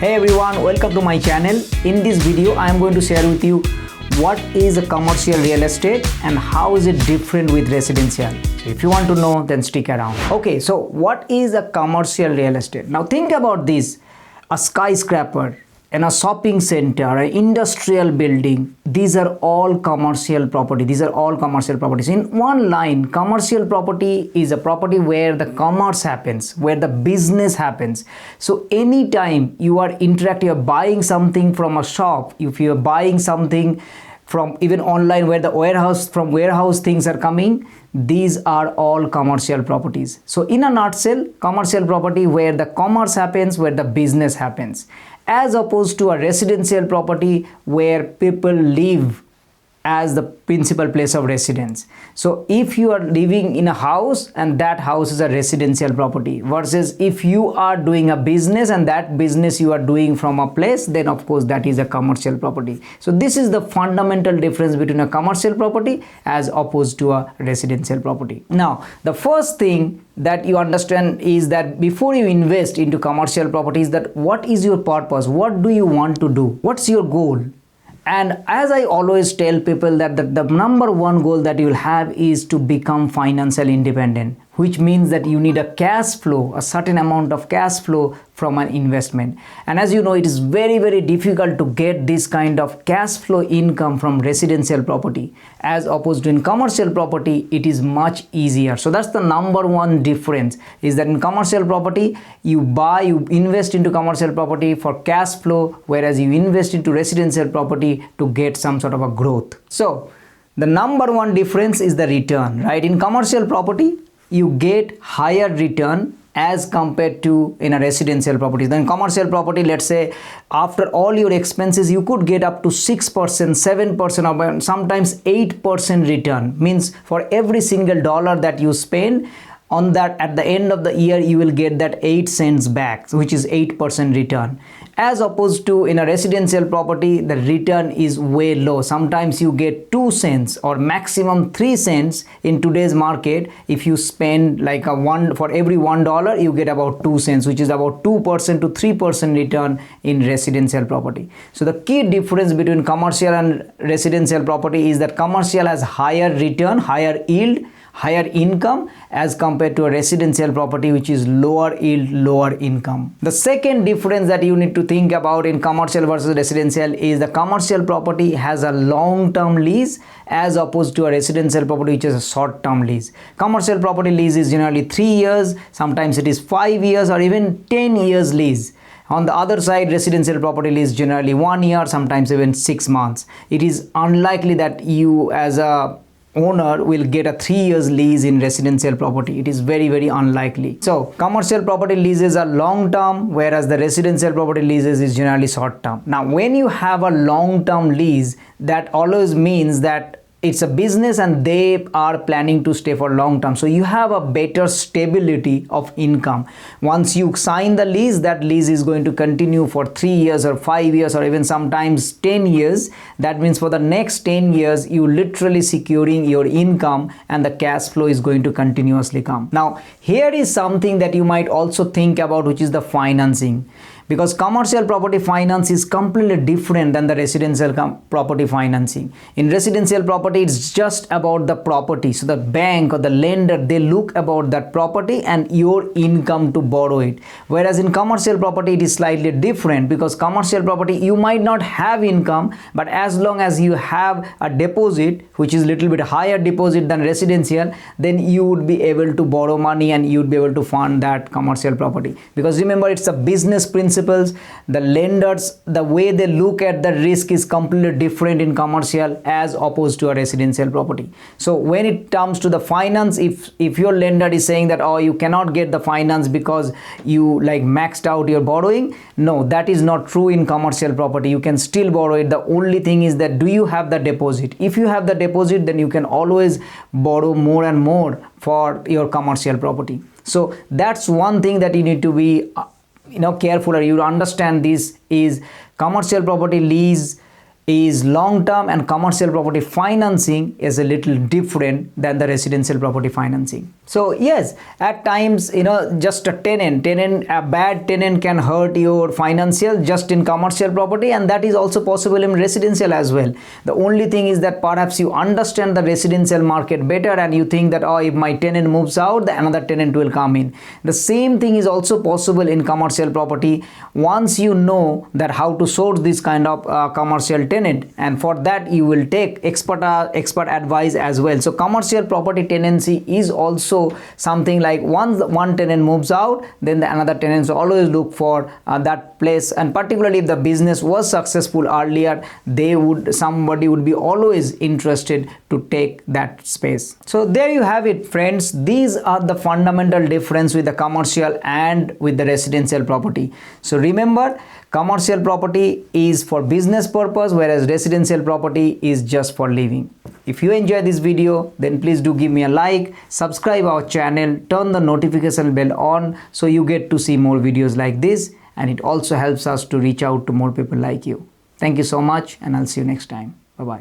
Hey everyone, welcome to my channel. In this video I am going to share with you what is a commercial real estate and how is it different with residential. If you want to know, then stick around. Okay, so what is a commercial real estate? Now think about this: a skyscraper and a shopping center, an industrial building. These are all commercial property. These are all commercial properties. In one line, commercial property is a property where the commerce happens, where the business happens. So anytime you are interacting, you're buying something from a shop, if you're buying something from even online where the warehouse things are coming, these are all commercial properties. So in a nutshell, commercial property where the commerce happens, where the business happens, as opposed to a residential property where people live as the principal place of residence. So if you are living in a house and that house is a residential property, versus if you are doing a business and that business you are doing from a place, then of course that is a commercial property. So this is the fundamental difference between a commercial property as opposed to a residential property. Now the first thing that you understand is that before you invest into commercial properties, that what is your purpose? What do you want to do? What's your goal? And as I always tell people that the number one goal that you'll have is to become financially independent, which means that you need a cash flow, a certain amount of cash flow from an investment. And as you know, it is very, very difficult to get this kind of cash flow income from residential property. As opposed to in commercial property, it is much easier. So that's the number one difference, is that in commercial property, you invest into commercial property for cash flow, whereas you invest into residential property to get some sort of a growth. So the number one difference is the return, right? In commercial property, you get higher return as compared to in a residential property. Then commercial property, let's say after all your expenses, you could get up to 6%, 7%, or sometimes 8% return. Means for every single dollar that you spend on that, at the end of the year, you will get that 8 cents back, which is 8% return. As opposed to in a residential property, the return is way low. Sometimes you get 2 cents or maximum 3 cents in today's market. If you spend like for every $1, you get about 2 cents, which is about 2% to 3% return in residential property. So the key difference between commercial and residential property is that commercial has higher return, higher yield, higher income as compared to a residential property which is lower yield, lower income. The second difference that you need to think about in commercial versus residential is the commercial property has a long-term lease as opposed to a residential property which is a short-term lease. Commercial property lease is generally 3 years, sometimes it is 5 years or even 10 years lease. On the other side, residential property lease generally 1 year, sometimes even 6 months. It is unlikely that you as a owner will get a 3 years lease in residential property. It is very, very unlikely. So commercial property leases are long term, whereas the residential property leases is generally short term. Now when you have a long term lease, that always means that it's a business and they are planning to stay for long term. So you have a better stability of income. Once you sign the lease, that lease is going to continue for 3 years or 5 years or even sometimes 10 years. That means for the next 10 years, you literally securing your income and the cash flow is going to continuously come. Now, here is something that you might also think about, which is the financing. Because commercial property finance is completely different than the residential property financing. In residential property, it's just about the property. So the bank or the lender, they look about that property and your income to borrow it. Whereas in commercial property, it is slightly different, because commercial property, you might not have income, but as long as you have a deposit, which is a little bit higher deposit than residential, then you would be able to borrow money and you would be able to fund that commercial property. Because remember, it's a business principle. The lenders, the way they look at the risk is completely different in commercial as opposed to a residential property. So when it comes to the finance, if your lender is saying that, oh, you cannot get the finance because you like maxed out your borrowing, no, that is not true in commercial property. You can still borrow it. The only thing is that, do you have the deposit? If you have the deposit, then you can always borrow more and more for your commercial property. So that's one thing that you need to be careful, or you understand this, is commercial property lease is long term and commercial property financing is a little different than the residential property financing. So yes, at times, just a bad tenant can hurt your financial just in commercial property, and that is also possible in residential as well. The only thing is that perhaps you understand the residential market better and you think that, oh, if my tenant moves out, the another tenant will come in. The same thing is also possible in commercial property once you know that how to source this kind of commercial tenant, and for that you will take expert advice as well. So commercial property tenancy is also something like once one tenant moves out, then the another tenants always look for that place, and particularly if the business was successful earlier, somebody would be always interested to take that space. So there you have it, friends. These are the fundamental difference with the commercial and with the residential property. So remember, commercial property is for business purpose, whereas residential property is just for living. If you enjoy this video, then please do give me a like, subscribe our channel, turn the notification bell on so you get to see more videos like this, and it also helps us to reach out to more people like you. Thank you so much, and I'll see you next time. Bye-bye.